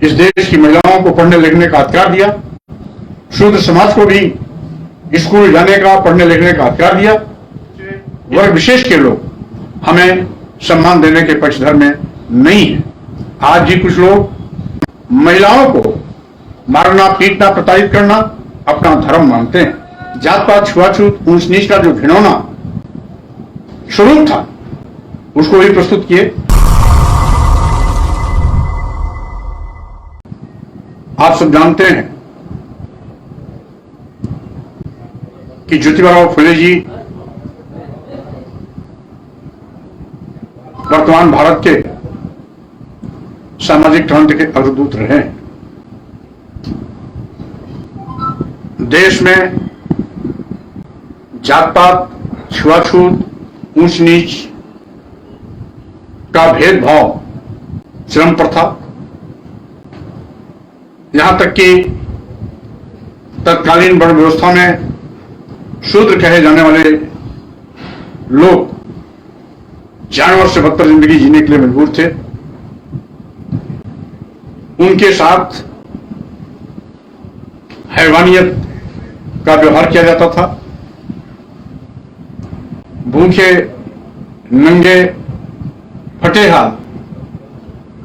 इस देश की महिलाओं को पढ़ने लिखने का अधिकार दिया, शूद्र समाज को भी स्कूल जाने का, पढ़ने लिखने का अधिकार दिया। वर्ग विशेष के लोग हमें सम्मान देने के पक्षधर में नहीं है। आज भी कुछ लोग महिलाओं को मारना, पीटना, प्रताड़ित करना अपना धर्म मानते हैं। जात पात, छुआछूत, ऊंच नीच का जो घिनौना स्वरूप था उसको भी प्रस्तुत किए। आप सब जानते हैं कि ज्योतिबा फुले जी वर्तमान भारत के सामाजिक क्रांति के अग्रदूत रहे हैं। देश में जात पात, छुआछूत, ऊंच नीच का भेदभाव चरम पर था। यहां तक कि तत्कालीन वर्ण व्यवस्था में शूद्र कहे जाने वाले लोग जानवर से बदतर जिंदगी जीने के लिए मजबूर थे। उनके साथ हैवानियत का व्यवहार किया जाता था। भूखे, नंगे, फटे हाल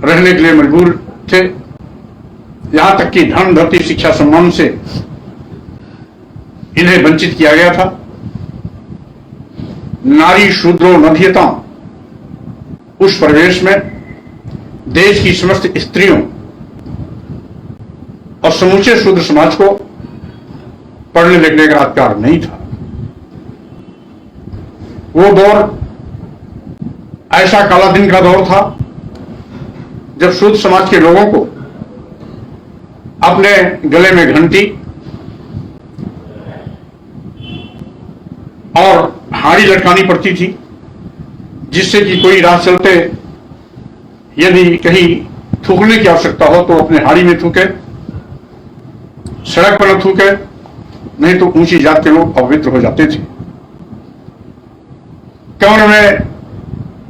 रहने के लिए मजबूर थे। यहां तक कि धन, धरती, शिक्षा, सम्मान से इन्हें वंचित किया गया था। नारी शूद्रो नधीयता, उस परिवेश में देश की समस्त स्त्रियों और समूचे शूद्र समाज को पढ़ने लिखने का अधिकार नहीं था। वो दौर ऐसा काला दिन का दौर था जब शूद्र समाज के लोगों को अपने गले में घंटी और हाड़ी लटकानी पड़ती थी, जिससे कि कोई राह चलते यदि कहीं थूकने की आवश्यकता हो तो अपने हाड़ी में थूके, सड़क पर न थूके, नहीं तो ऊंची जात के लोग अपवित्र हो जाते थे। कमर में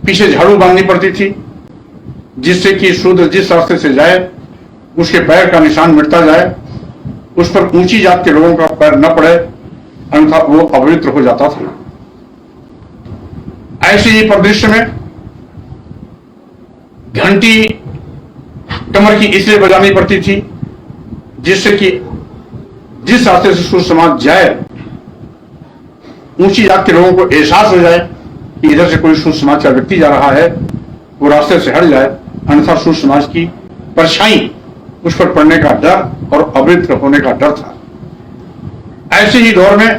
पीछे झाड़ू बांधनी पड़ती थी, जिससे कि शूद्र जिस रास्ते से जाए उसके पैर का निशान मिटता जाए, उस पर ऊंची जात के लोगों का पैर न पड़े, अन्यथा वो अपवित्र हो जाता था। ऐसे ही परिदृश्य में घंटी कमर की इसलिए बजानी पड़ती थी जिससे कि जिस रास्ते से शूद्र समाज जाए ऊंची जात के लोगों को एहसास हो जाए कि इधर से कोई शूद्र समाज का व्यक्ति जा रहा है, वो रास्ते से हट जाए, अन्यथा शूद्र समाज की परछाई उस पर पड़ने का डर और अपवित्र होने का डर था। ऐसे ही दौर में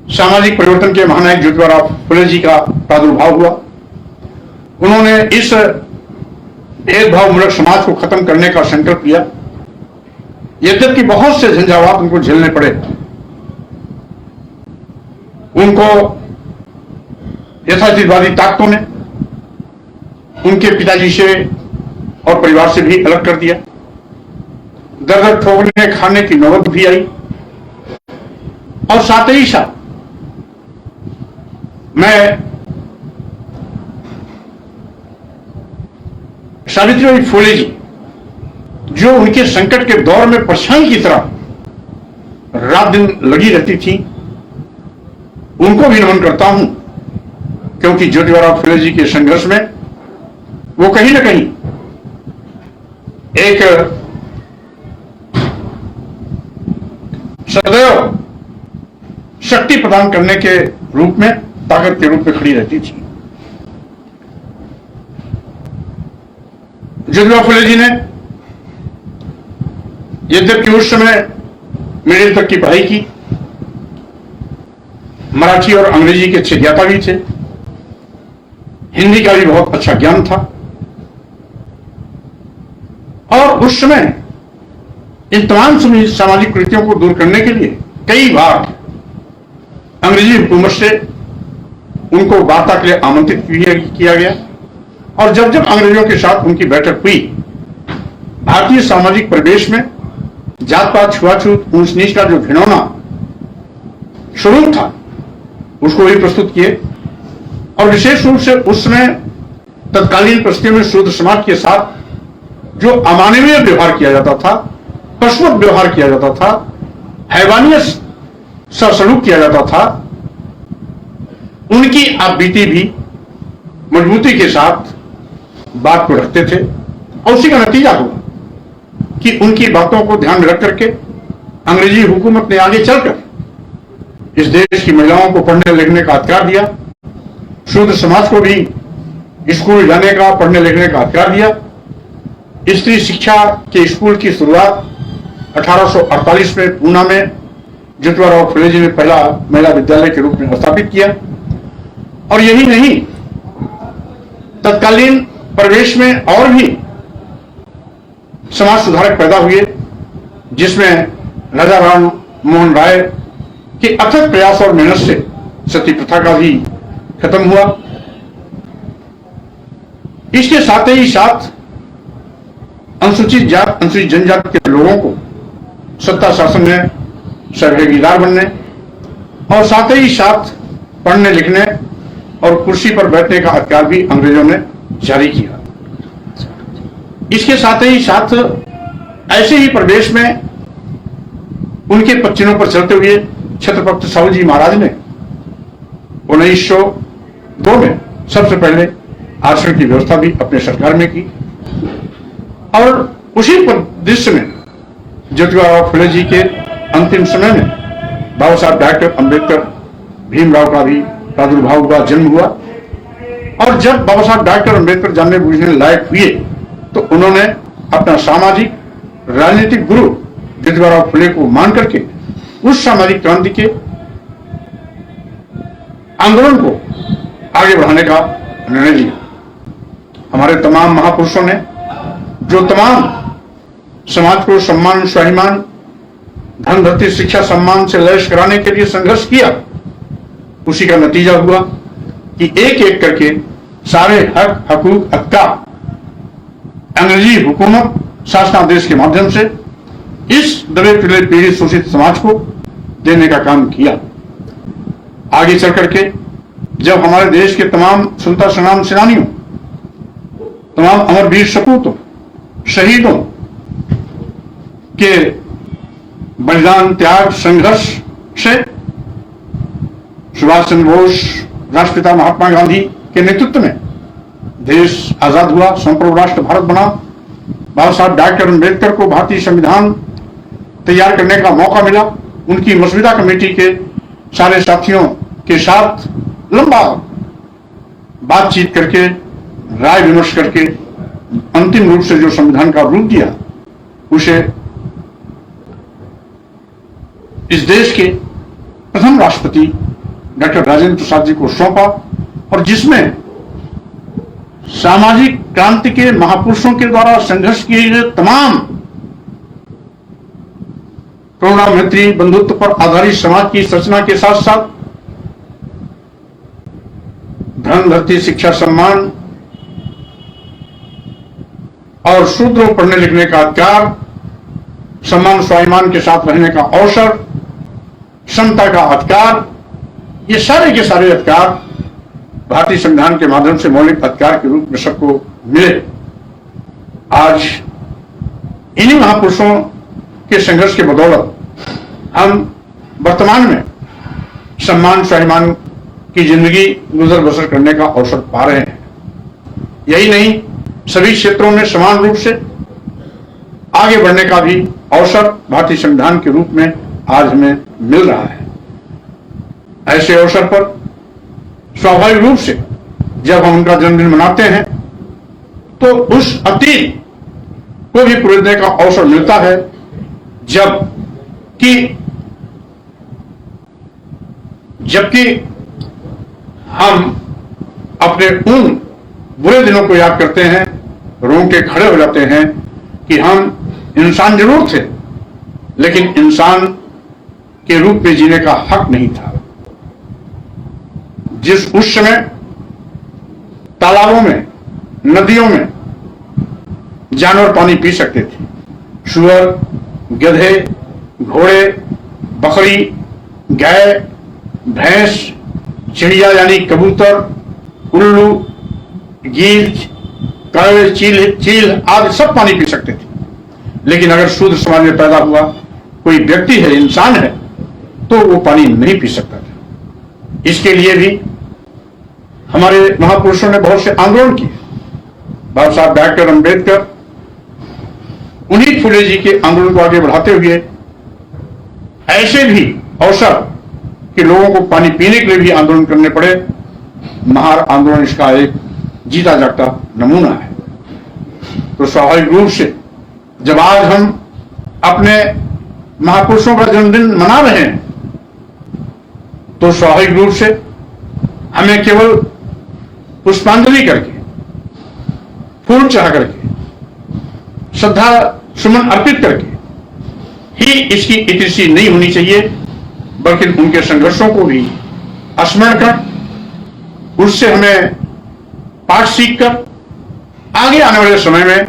सामाजिक परिवर्तन के महानायक ज्योतिबा फुले जी का प्रादुर्भाव हुआ। उन्होंने इस भेदभावमूलक समाज को खत्म करने का संकल्प लिया। यद्यपि बहुत से झंझावात उनको झेलने पड़े, उनको यथार्थवादी ताकतों ने उनके पिताजी से और परिवार से भी अलग कर दिया। दर दर ठोकने खाने की नौबत भी आई। और साथ ही साथ मैं सावित्रीबाई फुले जी, जो उनके संकट के दौर में परछाई की तरह रात दिन लगी रहती थी, उनको भी नमन करता हूं, क्योंकि ज्योतिबा फुले जी के संघर्ष में वो कहीं ना कहीं एक सदैव शक्ति प्रदान करने के रूप में, ताकत के रूप में खड़ी रहती थी। ज्योतिबा फुले जी ने यद्यपि उस समय मिडिल तक की पढ़ाई की, मराठी और अंग्रेजी के अच्छे ज्ञाता भी थे, हिंदी का भी बहुत अच्छा ज्ञान था। और उस समय इन तमाम सामाजिक कुरीतियों को दूर करने के लिए कई बार अंग्रेजी हुकूमत से उनको वार्ता के लिए आमंत्रित किया गया। और जब जब अंग्रेजों के साथ उनकी बैठक हुई, भारतीय सामाजिक परिवेश में जात पात, छुआछूत, ऊंच नीच का जो घिनौना स्वरूप था उसको भी प्रस्तुत किए। और विशेष रूप से उस समय तत्कालीन परिस्थितियों में शूद्र समाज के साथ जो अमानवीय व्यवहार किया जाता था, पशुवत व्यवहार किया जाता था, हैवानियत सा सलूक किया जाता था, उनकी आप बीती भी मजबूती के साथ बात को रखते थे। और उसी का नतीजा हुआ कि उनकी बातों को ध्यान में रख करके अंग्रेजी हुकूमत ने आगे चलकर इस देश की महिलाओं को पढ़ने लिखने का अधिकार दिया, शूद्र समाज को भी स्कूल जाने का, पढ़ने लिखने का अधिकार दिया। स्त्री शिक्षा के स्कूल की शुरुआत 1848 में पूना में ज्योतिबा फुले जी ने पहला महिला विद्यालय के रूप में स्थापित किया। और यही नहीं, तत्कालीन परिवेश में और भी समाज सुधारक पैदा हुए, जिसमें राजा राम मोहन राय के अथक प्रयास और मेहनत से सती प्रथा का भी खत्म हुआ। इसके साथ ही साथ अनुसूचित जात, अनुसूचित जनजाति के लोगों को सत्ता शासन में सहभागीदार बनने और साथ ही साथ पढ़ने लिखने और कुर्सी पर बैठने का अधिकार भी अंग्रेजों ने जारी किया। इसके साथ ही साथ ऐसे ही प्रदेश में उनके पच्चीनों पर चलते हुए छत्रपति साहू जी महाराज ने 1902 में सबसे पहले आरक्षण की व्यवस्था भी अपने सरकार में की। और उसी परिदृश्य में ज्योतिबा फुले जी के अंतिम समय में बाबा साहब डॉक्टर अंबेडकर भीमराव का भी प्रादुर्भाव हुआ, जन्म हुआ। और जब बाबा साहब डॉक्टर अंबेडकर जानने बूझने लायक हुए तो उन्होंने अपना सामाजिक राजनीतिक गुरु ज्योतिबा फुले को मान करके उस सामाजिक क्रांति के आंदोलन को आगे बढ़ाने का निर्णय लिया। हमारे तमाम महापुरुषों ने जो तमाम समाज को सम्मान, स्वाभिमान, धन, धरती, शिक्षा, सम्मान से लैस कराने के लिए संघर्ष किया, उसी का नतीजा हुआ कि एक एक करके सारे हक, हकूक, अधिकार अंग्रेजी हुकूमत शासनादेश के माध्यम से इस दबे पिले पीड़ित शोषित समाज को देने का काम किया। आगे चल करके जब हमारे देश के तमाम स्वतंत्रता संग्राम सेनानियों, तमाम अमरवीर सपूतों, शहीदों के बलिदान, त्याग, संघर्ष से सुभाष चंद्र बोस, राष्ट्रपिता महात्मा गांधी के नेतृत्व में देश आजाद हुआ, संप्रभु राष्ट्र भारत बना। बाबा साहब डॉक्टर अंबेडकर को भारतीय संविधान तैयार करने का मौका मिला। उनकी मसविदा कमेटी के सारे साथियों के साथ लंबा बातचीत करके, राय विमर्श करके अंतिम रूप से जो संविधान का रूप दिया, उसे इस देश के प्रथम राष्ट्रपति डॉक्टर राजेंद्र प्रसाद जी को सौंपा। और जिसमें सामाजिक क्रांति के महापुरुषों के द्वारा संघर्ष किए गए तमाम करुणा, मैत्री, बंधुत्व पर आधारित समाज की रचना के साथ साथ धन, धरती, शिक्षा, सम्मान और शूद्रों पढ़ने लिखने का अधिकार, सम्मान स्वाभिमान के साथ रहने का अवसर, समता का अधिकार, ये सारे के सारे अधिकार भारतीय संविधान के माध्यम से मौलिक अधिकार के रूप में सबको मिले। आज इन्हीं महापुरुषों के संघर्ष के बदौलत हम वर्तमान में सम्मान स्वाभिमान की जिंदगी गुजर बसर करने का अवसर पा रहे हैं। यही नहीं, सभी क्षेत्रों में समान रूप से आगे बढ़ने का भी अवसर भारतीय संविधान के रूप में आज हमें मिल रहा है। ऐसे अवसर पर स्वाभाविक रूप से जब हम उनका जन्मदिन मनाते हैं तो उस अतीत को भी पूजने का अवसर मिलता है, जबकि हम अपने उन बुरे दिनों को याद करते हैं, रोंगटे खड़े हो जाते हैं कि हम इंसान जरूर थे, लेकिन इंसान के रूप में जीने का हक नहीं था। जिस उस समय तालाबों में, नदियों में जानवर पानी पी सकते थे, सुअर, गधे, घोड़े, बकरी, गाय, भैंस, चिड़िया यानी कबूतर, उल्लू, गीज, कड़वे, चील आदि सब पानी पी सकते थे। लेकिन अगर शूद्र समाज में पैदा हुआ कोई व्यक्ति है, इंसान है, तो वो पानी नहीं पी सकता था। इसके लिए भी हमारे महापुरुषों ने बहुत से आंदोलन किए। बाबा साहब डॉक्टर अम्बेडकर उन्हीं फुले जी के आंदोलन को आगे बढ़ाते हुए ऐसे भी अवसर कि लोगों को पानी पीने के लिए भी आंदोलन करने पड़े, महार आंदोलन इसका एक जीता जागता नमूना है। तो स्वाभाविक रूप से जब आज हम अपने महापुरुषों का जन्मदिन मना रहे हैं, तो स्वाभाविक रूप से हमें केवल पुष्पांजलि करके, फूल चढ़ा करके, श्रद्धा सुमन अर्पित करके ही इसकी इतिश्री नहीं होनी चाहिए, बल्कि उनके संघर्षों को भी स्मरण कर उससे हमें पाठ सीखकर आगे आने वाले समय में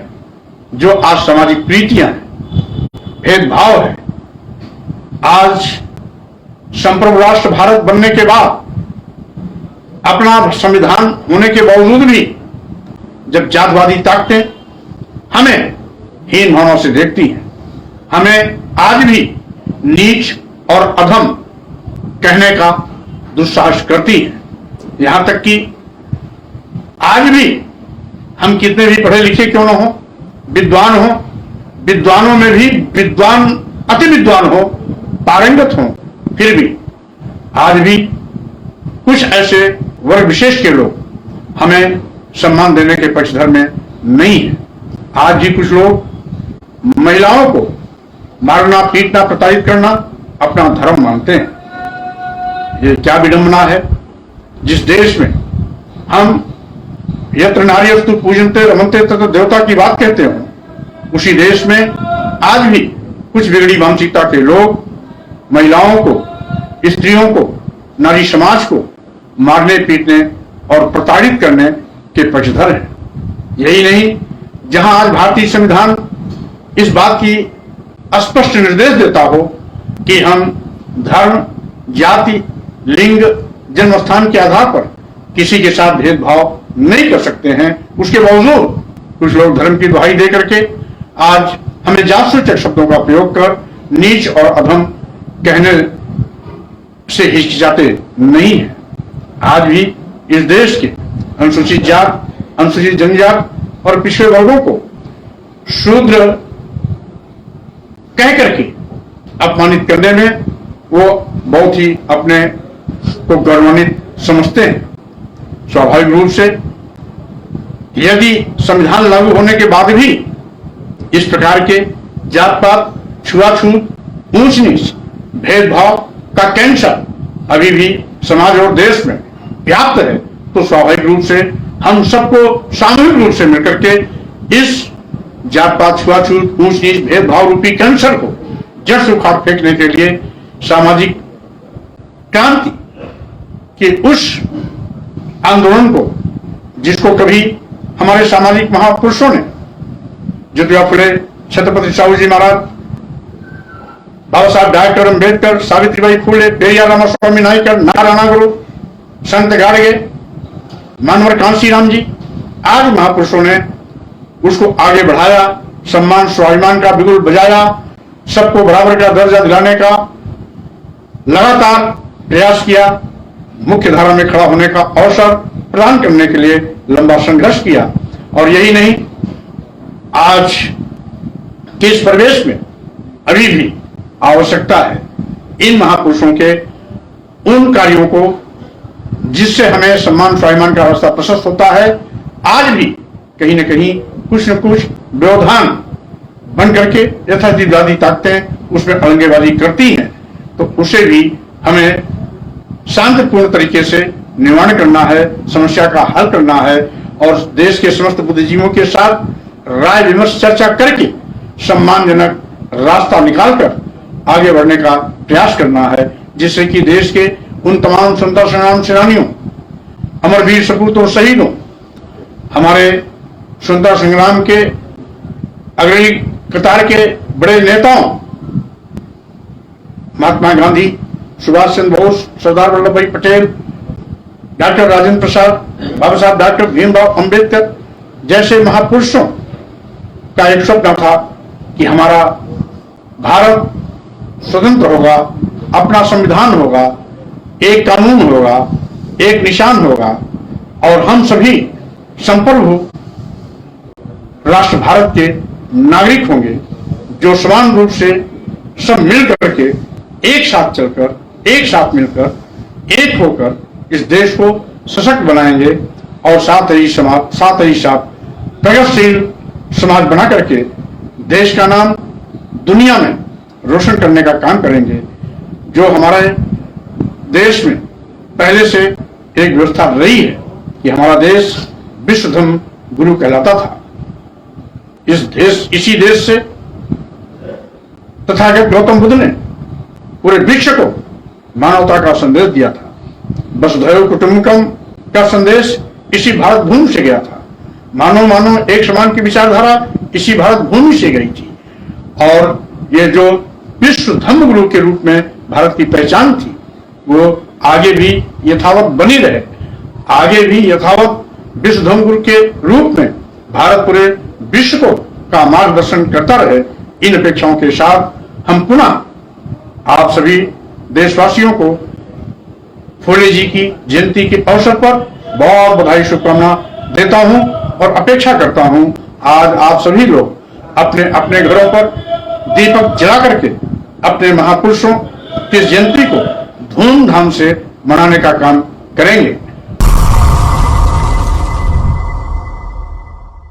जो आज सामाजिक प्रीतियां हैं, भेदभाव है, आज संप्रभु राष्ट्र भारत बनने के बाद अपना संविधान होने के बावजूद भी जब जातवादी ताकतें हमें हीन भावना से देखती हैं, हमें आज भी नीच और अधम कहने का दुस्साहस करती हैं, यहां तक कि आज भी हम कितने भी पढ़े लिखे क्यों न हो, विद्वान हो, विद्वानों में भी विद्वान, अति विद्वान हो, पारंगत हो, फिर भी आज भी कुछ ऐसे वर्ग विशेष के लोग हमें सम्मान देने के पक्षधर में नहीं है। आज भी कुछ लोग महिलाओं को मारना, पीटना, प्रताड़ित करना अपना धर्म मानते हैं। ये क्या विडंबना है, जिस देश में हम यत्र नार्यस्तु पूजन्ते रमन्ते तत्र देवता की बात कहते हो, उसी देश में आज भी कुछ बिगड़ी मानसिकता के लोग महिलाओं को, स्त्रियों को, नारी समाज को मारने, पीटने और प्रताड़ित करने के पक्षधर हैं। यही नहीं, जहां आज भारतीय संविधान इस बात की स्पष्ट निर्देश देता हो कि हम धर्म, जाति, लिंग, जन्म स्थान के आधार पर किसी के साथ भेदभाव नहीं कर सकते हैं, उसके बावजूद कुछ लोग धर्म की दुहाई दे करके आज हमें जातसूचक शब्दों का प्रयोग कर नीच और अधम कहने से हिचकिचाते नहीं है। आज भी इस देश के अनुसूचित जात, अनुसूचित जनजात और पिछड़े वर्गों को शूद्र कह करके अपमानित करने में वो बहुत ही अपने को गौरवान्वित समझते हैं। स्वाभाविक रूप से यदि संविधान लागू होने के बाद भी इस प्रकार के जात पात, छुआछूत, ऊंच नीच, भेदभाव का कैंसर अभी भी समाज और देश में व्याप्त है, तो स्वाभाविक रूप से हम सबको सामूहिक रूप से मिलकर के इस जात पात, छुआछूत, ऊंच नीच, भेदभाव रूपी कैंसर को जड़ से उखाड़ फेंकने के लिए सामाजिक क्रांति के उस आंदोलन को, जिसको कभी हमारे सामाजिक महापुरुषों ने, ज्योतिबा फुले, छत्रपति साहू जी महाराज, बाबा साहब डॉक्टर अम्बेडकर, सावित्रीबाई फुले, पेरियार रामास्वामी नायकर, नारायण गुरु, संत गाड़गे, मानवर कांशीराम जी, आज महापुरुषों ने उसको आगे बढ़ाया, सम्मान स्वाभिमान का बिगुल बजाया, सबको बराबर का दर्जा दिलाने का लगातार प्रयास किया, मुख्य धारा में खड़ा होने का अवसर प्रदान करने के लिए लंबा संघर्ष किया। और यही नहीं, आज के इस परिवेश में अभी भी आवश्यकता है इन महापुरुषों के उन कार्यों को जिससे हमें सम्मान स्वाभिमान का रास्ता प्रशस्त होता है। आज भी कहीं न कहीं कुछ न कुछ व्यवधान बन करके यथार्थवादी ताकतें उसमें अड़ंगेबाजी करती हैं, तो उसे भी हमें शांतिपूर्ण तरीके से निवारण करना है, समस्या का हल करना है और देश के समस्त बुद्धिजीवियों के साथ राय विमर्श चर्चा करके सम्मानजनक रास्ता निकालकर आगे बढ़ने का प्रयास करना है, जिससे कि देश के उन तमाम स्वतंत्रता संग्राम सेनानियों, अमरवीर सपूतों, शहीदों, हमारे स्वतंत्रता संग्राम के अग्रणी कतार के बड़े नेताओं, महात्मा गांधी, सुभाष चंद्र बोस, सरदार वल्लभ भाई पटेल, डॉक्टर राजेंद्र प्रसाद, बाबा साहब डॉक्टर भीमराव अंबेडकर, जैसे महापुरुषों का एक स्वप्न था कि हमारा भारत स्वतंत्र होगा, अपना संविधान होगा, एक कानून होगा, एक निशान होगा और हम सभी संप्रभु राष्ट्र भारत के नागरिक होंगे, जो समान रूप से सब मिल करके एक साथ चलकर, एक साथ मिलकर, एक होकर इस देश को सशक्त बनाएंगे और साथ ही साथ प्रगतिशील समाज बना करके देश का नाम दुनिया में रोशन करने का काम करेंगे। जो हमारे देश में पहले से एक व्यवस्था रही है कि हमारा देश विश्व धर्म गुरु कहलाता था। इसी देश से तथागत गौतम बुद्ध ने पूरे विश्व को मानवता का संदेश दिया था। वसुधैव कुटुंबकम का संदेश इसी भारत भूमि से गया था। मानव मानव एक समान की विचारधारा इसी भारत भूमि से गई थी और ये जो विश्व धर्म गुरु के रूप में भारत की पहचान थी वो आगे भी यथावत बनी रहे। आगे भी यथावत विश्व धर्म गुरु के रूप में भारत पूरे विश्व को का मार्गदर्शन करता रहे। इन अपेक्षाओं के साथ हम पुनः आप सभी देशवासियों को फुले जी की जयंती के अवसर पर बहुत बधाई शुभकामना देता हूं और अपेक्षा करता हूं आज आप सभी लोग अपने अपने घरों पर दीपक जला करके अपने महापुरुषों की जयंती को धूमधाम से मनाने का काम करेंगे।